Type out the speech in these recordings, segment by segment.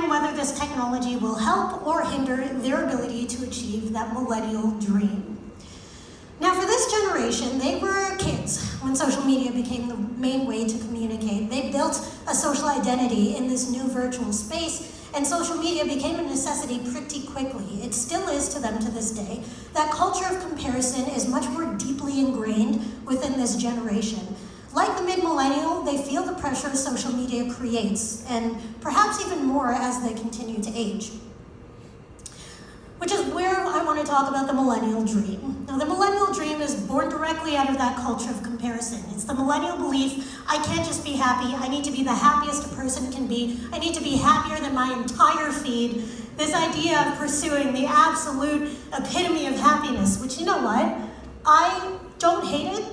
determine whether this technology will help or hinder their ability to achieve that millennial dream. Now, for this generation, they were kids when social media became the main way to communicate. They built a social identity in this new virtual space, and social media became a necessity pretty quickly. It still is to them to this day. That culture of comparison is much more deeply ingrained within this generation. Like the mid-millennial, they feel the pressure social media creates, and perhaps even more as they continue to age. Which is where I want to talk about the millennial dream. Now, the millennial dream is born directly out of that culture of comparison. It's the millennial belief, I can't just be happy, I need to be the happiest a person can be, I need to be happier than my entire feed. This idea of pursuing the absolute epitome of happiness, which, you know what? I don't hate it,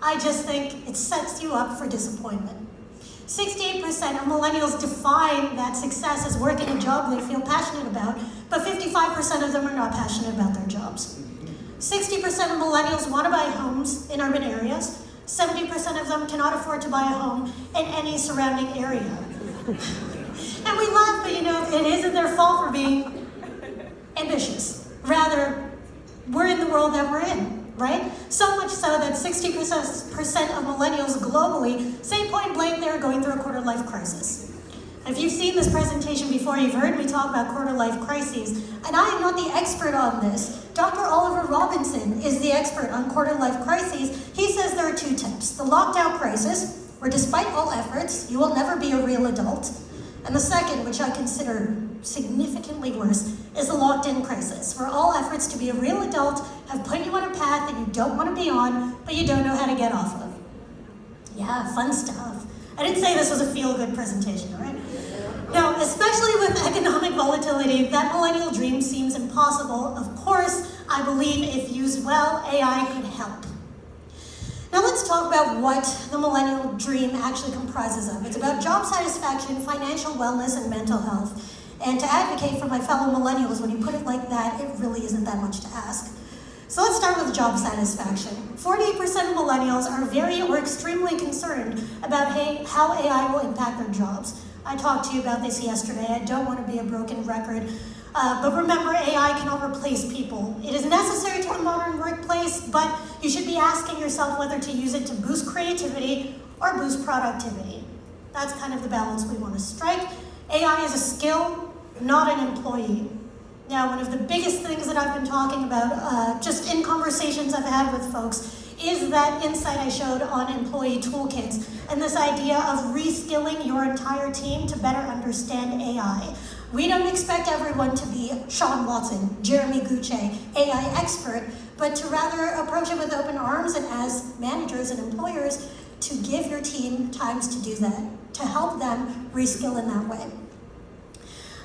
I just think it sets you up for disappointment. 68% of millennials define that success as working a job they feel passionate about, but 55% of them are not passionate about their jobs. 60% of millennials want to buy homes in urban areas. 70% of them cannot afford to buy a home in any surrounding area. And we laugh, but it isn't their fault for being ambitious. Rather, we're in the world that we're in. Right? So much so that 60% of millennials globally say point blank they're going through a quarter-life crisis. If you've seen this presentation before, you've heard me talk about quarter-life crises, and I am not the expert on this. Dr. Oliver Robinson is the expert on quarter-life crises. He says there are two types. The locked-out crisis, where despite all efforts, you will never be a real adult. And the second, which I consider significantly worse, is the locked-in crisis, where all efforts to be a real adult have put you on a path that you don't want to be on, but you don't know how to get off of. Yeah, fun stuff. I didn't say this was a feel-good presentation, all right? Now, especially with economic volatility, that millennial dream seems impossible. Of course, I believe if used well, AI could help. Now let's talk about what the millennial dream actually comprises of. It's about job satisfaction, financial wellness, and mental health. And to advocate for my fellow millennials, when you put it like that, it really isn't that much to ask. So let's start with job satisfaction. 48% of millennials are very or extremely concerned about how AI will impact their jobs. I talked to you about this yesterday. I don't want to be a broken record. But remember, AI cannot replace people. It is necessary to the modern workplace, but you should be asking yourself whether to use it to boost creativity or boost productivity. That's kind of the balance we want to strike. AI is a skill, not an employee. Now, one of the biggest things that I've been talking about, just in conversations I've had with folks, is that insight I showed on employee toolkits and this idea of reskilling your entire team to better understand AI. We don't expect everyone to be Sean Watson, Jeremy Gucce, AI expert, but to rather approach it with open arms and as managers and employers to give your team times to do that, to help them reskill in that way.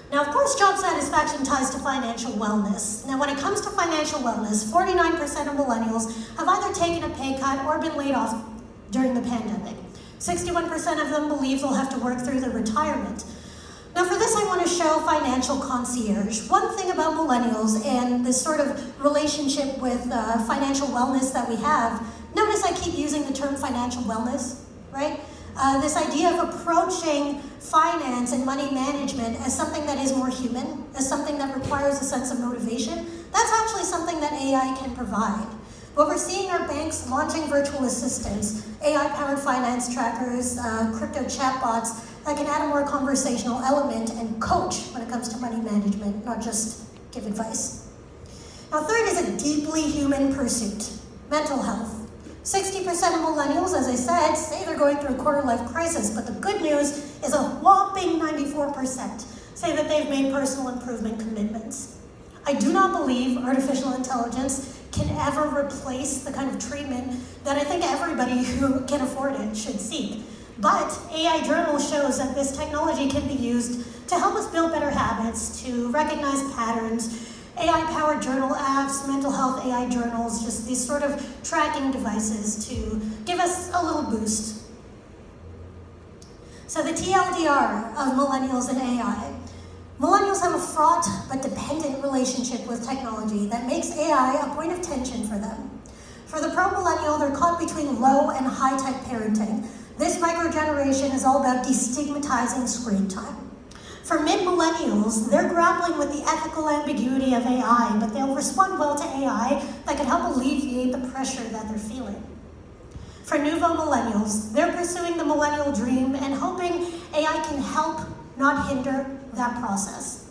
Now, of course, job satisfaction ties to financial wellness. Now, when it comes to financial wellness, 49% of millennials have either taken a pay cut or been laid off during the pandemic. 61% of them believe they'll have to work through their retirement. Now, for this, I want to show financial concierge. One thing about millennials and this sort of relationship with financial wellness that we have, notice I keep using the term financial wellness, right? This idea of approaching finance and money management as something that is more human, as something that requires a sense of motivation, that's actually something that AI can provide. What we're seeing are banks launching virtual assistants, AI-powered finance trackers, crypto chatbots that can add a more conversational element and coach when it comes to money management, not just give advice. Now, third is a deeply human pursuit, mental health. 60% of millennials, as I said, say they're going through a quarter-life crisis, but the good news is a whopping 94% say that they've made personal improvement commitments. I do not believe artificial intelligence can ever replace the kind of treatment that I think everybody who can afford it should seek. But AI Journal shows that this technology can be used to help us build better habits, to recognize patterns, AI-powered journal apps, mental health AI journals, just these sort of tracking devices to give us a little boost. So the TLDR of millennials and AI. Millennials have a fraught but dependent relationship with technology that makes AI a point of tension for them. For the pro-millennial, they're caught between low and high-tech parenting. This microgeneration is all about destigmatizing screen time. For mid-millennials, they're grappling with the ethical ambiguity of AI, but they'll respond well to AI that can help alleviate the pressure that they're feeling. For nouveau millennials, they're pursuing the millennial dream and hoping AI can help, not hinder, that process.